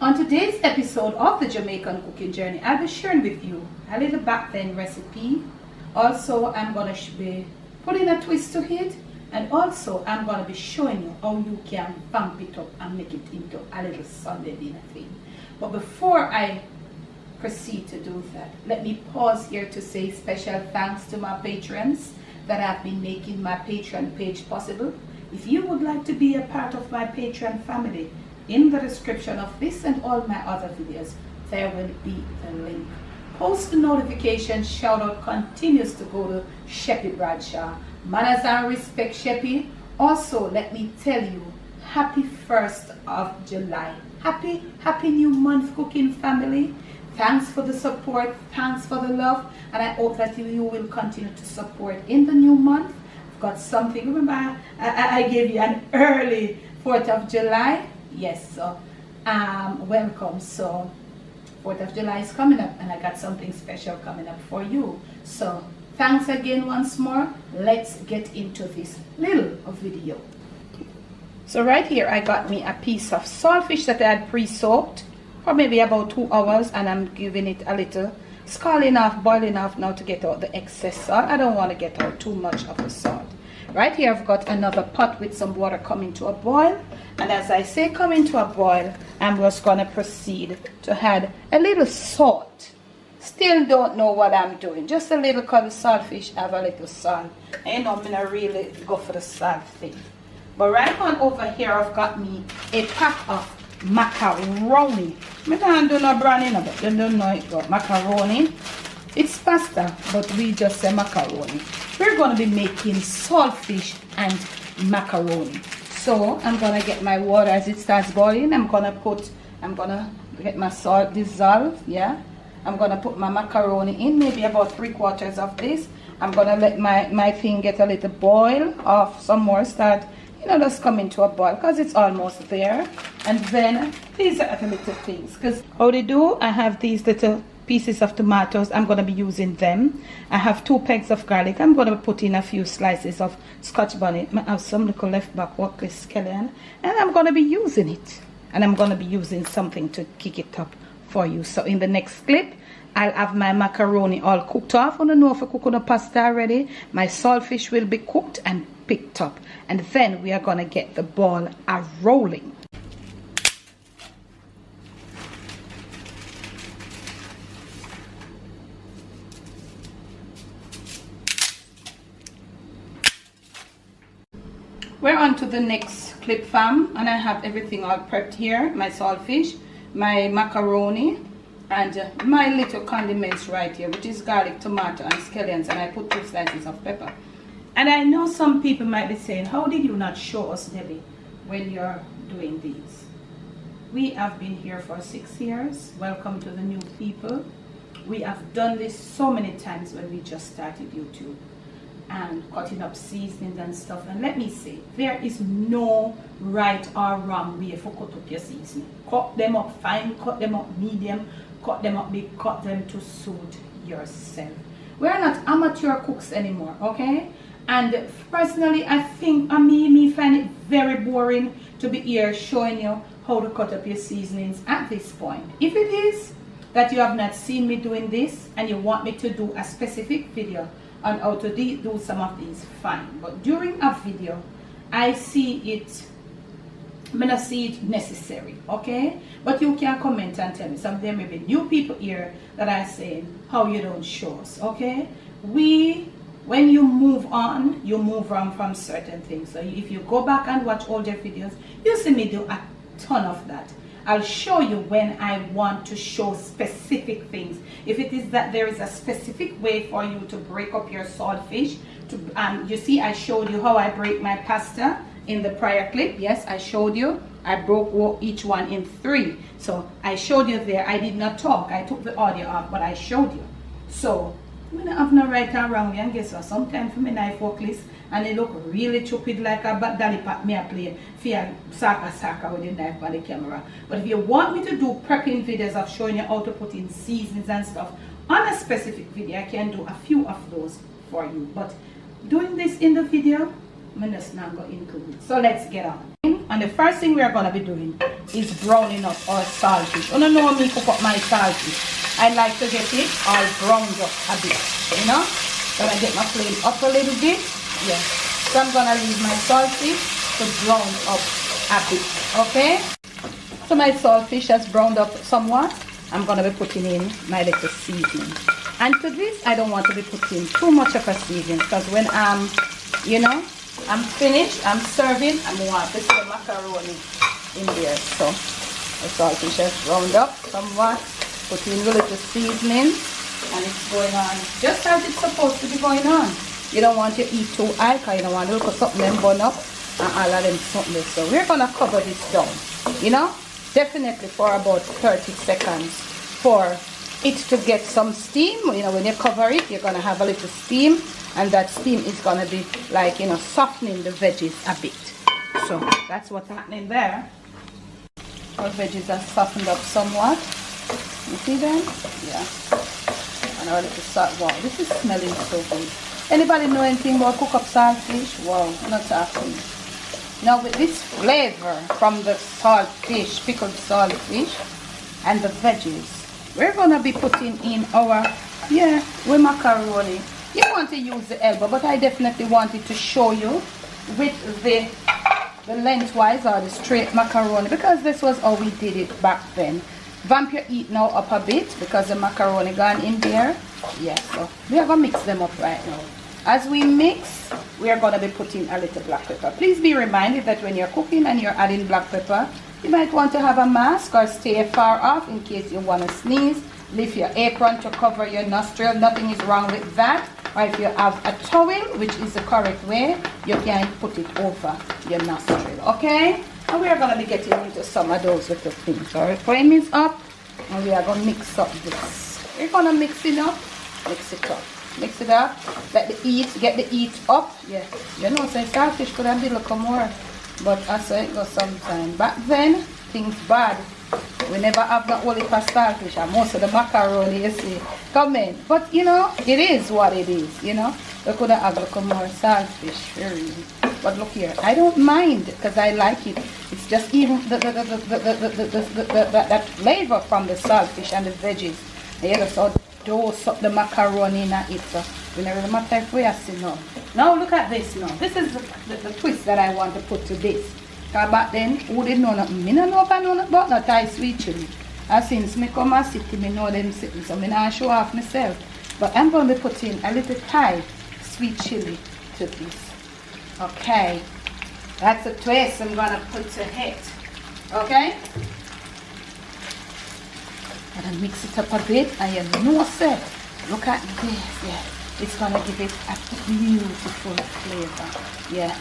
On today's episode of the Jamaican Cooking Journey, I'll be sharing with you a little back then recipe. Also, I'm going to be putting a twist to it, and also I'm going to be showing you how you can vamp it up and make it into a little Sunday dinner thing. But before I proceed to do that, let me pause here to say special thanks to my patrons that have been making my Patreon page possible. If you would like to be a part of my Patreon family, in the description of this and all my other videos, there will be a link. Post notification shout out continues to go to Sheppy Bradshaw. Manners and respect, Sheppy. Also, let me tell you, happy 1st of July. Happy new month, cooking family. Thanks for the support, thanks for the love, and I hope that you will continue to support in the new month. I've got something, remember I gave you an early 4th of July. Yes, so welcome. So 4th of July is coming up, and I got something special coming up for you. So thanks again once more. Let's get into this little video. So right here I got me a piece of saltfish that I had pre-soaked for maybe about 2 hours, and I'm giving it a little scalding off, boiling off now to get out the excess salt. I don't want to get out too much of the salt. Right here I've got another pot with some water coming to a boil, and as I say coming to a boil, I'm just going to proceed to add a little salt. Still don't know what I'm doing, just a little, because the saltfish have a little salt. I'm gonna really go for the salt thing. But right on over here I've got me a pack of macaroni. I don't do no brownie, but you don't know it got macaroni. It's pasta, but we just say macaroni. We're going to be making saltfish and macaroni. So I'm going to get my water as it starts boiling. I'm going to get my salt dissolved. Yeah. I'm going to put my macaroni in, maybe about 3/4 of this. I'm going to let my thing get a little boil off some more, start, just coming to a boil, because it's almost there. And then these are the little things, because how they do, I have these little pieces of tomatoes. I'm going to be using them. I have 2 pegs of garlic. I'm going to put in a few slices of scotch bonnet. I have some little left back workless scallion, and I'm going to be using it, and I'm going to be using something to kick it up for you. So in the next clip I'll have my macaroni all cooked off. I don't know if I cook on the pasta already. My saltfish will be cooked and picked up, and then we are going to get the ball a rolling. We're on to the next clip, fam, and I have everything all prepped here. My saltfish, my macaroni, and my little condiments right here, which is garlic, tomato, and scallions, and I put 2 slices of pepper. And I know some people might be saying, how did you not show us, Debbie, when you're doing these? We have been here for 6 years. Welcome to the new people. We have done this so many times when we just started YouTube, and cutting up seasonings and stuff. And let me say, there is no right or wrong way for cut up your seasoning. Cut them up fine, cut them up medium, cut them up big, cut them to suit yourself. We're not amateur cooks anymore, okay? And personally, I think me find it very boring to be here showing you how to cut up your seasonings at this point. If it is that you have not seen me doing this and you want me to do a specific video on how to do some of these, fine. But during a video, I may not see it necessary, okay? But you can comment and tell me. Some there may be new people here that are saying how you don't show us, okay? When you move on from certain things. So if you go back and watch older videos, you see me do a ton of that. I'll show you when I want to show specific things. If it is that there is a specific way for you to break up your saltfish, you see I showed you how I break my pasta in the prior clip. Yes, I showed you. I broke each one in 3. So I showed you there. I did not talk. I took the audio off, but I showed you. So I don't have no right and wrong. And guess what? Sometimes for me knife workless, and they look really stupid like a dolly pot me a play fear saka with the knife by the camera. But if you want me to do prepping videos of showing you how to put in seasonings and stuff on a specific video, I can do a few of those for you. But doing this in the video, I'm just not going into it. So let's get on. And the first thing we are going to be doing is browning up our saltfish. You don't know me cook up my saltfish. I like to get it all browned up a bit, you know. Gonna get my flame up a little bit. Yeah. So I'm gonna leave my saltfish to brown up a bit. Okay. So my saltfish has browned up somewhat. I'm gonna be putting in my little seasoning. And to this, I don't want to be putting too much of a seasoning because when I'm, you know, I'm finished, I'm serving, I want to put the macaroni in there. So the saltfish has browned up somewhat. Put in a little seasoning and it's going on just as it's supposed to be going on. You don't want to eat too high because you don't want to look at something them burn up and all of them something. So we're going to cover this down, you know, definitely for about 30 seconds for it to get some steam. You know, when you cover it, you're going to have a little steam, and that steam is going to be like, you know, softening the veggies a bit. So that's what's happening there. Our veggies are softened up somewhat. You see them? Yeah. And our little salt. Wow, this is smelling so good. Anybody know anything about cook up saltfish? Wow, not talking. Now with this flavor from the saltfish, pickled saltfish, and the veggies, we're gonna be putting in our, with macaroni. You want to use the elbow, but I definitely wanted to show you with the lengthwise or the straight macaroni, because this was how we did it back then. Vamp your heat now up a bit because the macaroni gone in there. Yeah, so we are gonna mix them up right now. As we mix, we are gonna be putting a little black pepper. Please be reminded that when you're cooking and you're adding black pepper, you might want to have a mask or stay far off in case you want to sneeze. Lift your apron to cover your nostril. Nothing is wrong with that. Or if you have a towel, which is the correct way, you can put it over your nostril. Okay? And we are going to be getting into some of those little things. Our flame is up, and we are going to mix up this. We're going to mix it up. Mix it up. Mix it up. Let the heat, get the heat up. Yeah. You know, so saltfish could have been a little more. But I saw it go sometime. Back then, things bad. We never have that only for starfish and most of the macaroni, you see, come in. But you know, it is what it is, you know. We could have a little more saltfish, really. But look here, I don't mind because I like it. It's just even that flavor from the saltfish and the veggies. They just dose up the macaroni in it. So we never matter if we are seeing now. Now look at this now. This is the twist that I want to put to this. Because back then, who didn't know nothing? I don't know about no Thai sweet chili. And since I come and sit, I know them sitting. So I not show off myself. But I'm going to be putting a little Thai sweet chili to this. Okay. That's a twist I'm going to put to it. Okay? And I mix it up a bit. And you know, sir, look at this. Yeah. It's going to give it a beautiful flavor. Yeah.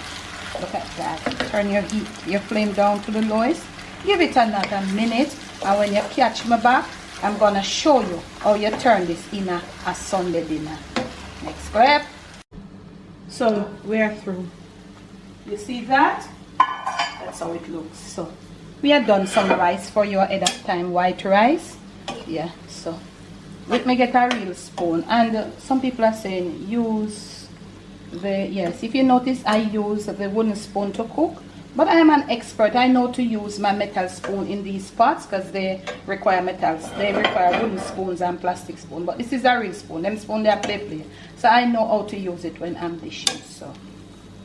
Look at that. Turn your flame down to the lowest. Give it another minute. And when you catch me back, I'm going to show you how you turn this in a Sunday dinner. Next clip. So we're through. You see that? That's how it looks. So we have done some rice for you ahead of time. White rice. Yeah. So let me get a real spoon. And some people are saying use yes, if you notice, I use the wooden spoon to cook, but I am an expert. I know to use my metal spoon in these pots because they require metals. They require wooden spoons and plastic spoon, but this is a real spoon. Them spoon they are play. So I know how to use it when I'm dishing. So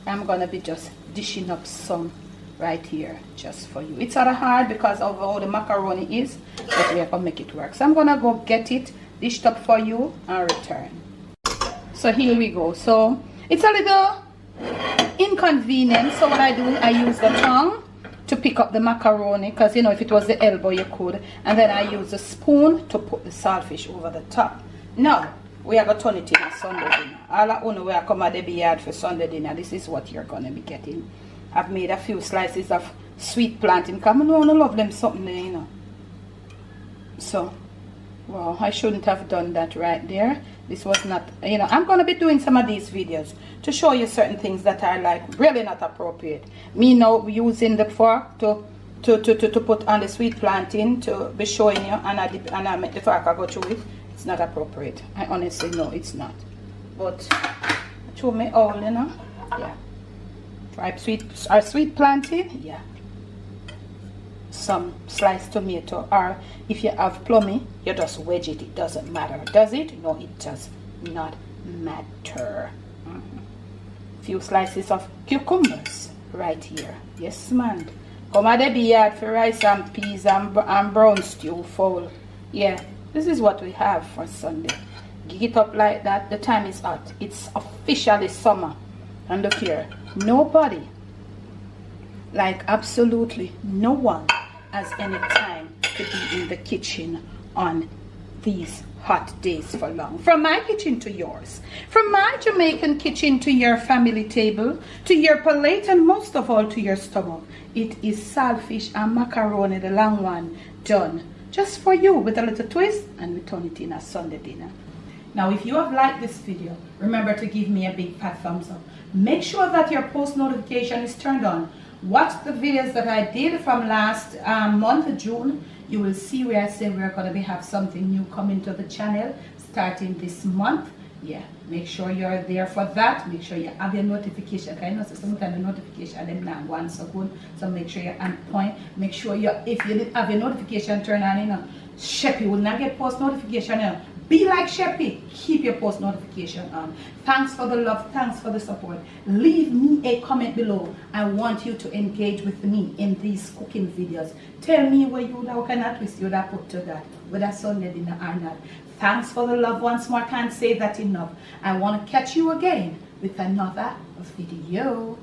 I'm gonna be just dishing up some right here just for you. It's sort of hard because of how the macaroni is, but we are gonna make it work. So I'm gonna go get it dished up for you and return. So here we go. So it's a little inconvenient, so what I do, I use the tongue to pick up the macaroni, because you know, if it was the elbow you could, and then I use the spoon to put the saltfish over the top. Now we are going to turn it in a Sunday dinner. All I know we are coming to the yard for Sunday dinner. This is what you're going to be getting. I've made a few slices of sweet plantain because I don't love them something there, you know. So wow, I shouldn't have done that right there. This was not, you know, I'm going to be doing some of these videos to show you certain things that are like really not appropriate. Me now using the fork to put on the sweet plantain to be showing you, and I make the fork I go through it. It's not appropriate. I honestly know it's not. But show me all, you know. Yeah. Tripe sweet plantain. Yeah. some sliced tomato, or if you have plummy, you just wedge it. It doesn't matter. Does it? No, it does not matter. Few slices of cucumbers right here. Yes, man. Come at the yard for rice and peas and brown stew fowl. Yeah, this is what we have for Sunday. Gig it up like that. The time is hot. It's officially summer. And look here, nobody, like absolutely no one, has any time to be in the kitchen on these hot days for long. From my kitchen to yours, from my Jamaican kitchen to your family table, to your plate, and most of all to your stomach. It is saltfish and macaroni, the long one, done just for you with a little twist, and we turn it in a Sunday dinner. Now, if you have liked this video, remember to give me a big fat thumbs up. Make sure that your post notification is turned on. Watch the videos that I did from last month, June. You will see where I say we're going to have something new coming to the channel starting this month. Yeah, make sure you're there for that. Make sure you have your notification. I know sometimes the notification them not one so good. So make sure you're on point. Make sure if you didn't have your notification turned on, Sheppy will not get post notification. Be like Sheppy. Keep your post notification on. Thanks for the love. Thanks for the support. Leave me a comment below. I want you to engage with me in these cooking videos. Tell me where you now cannot twist you that put to that. Whether Sunday dinner or not. Thanks for the love once more. Can't say that enough. I want to catch you again with another video.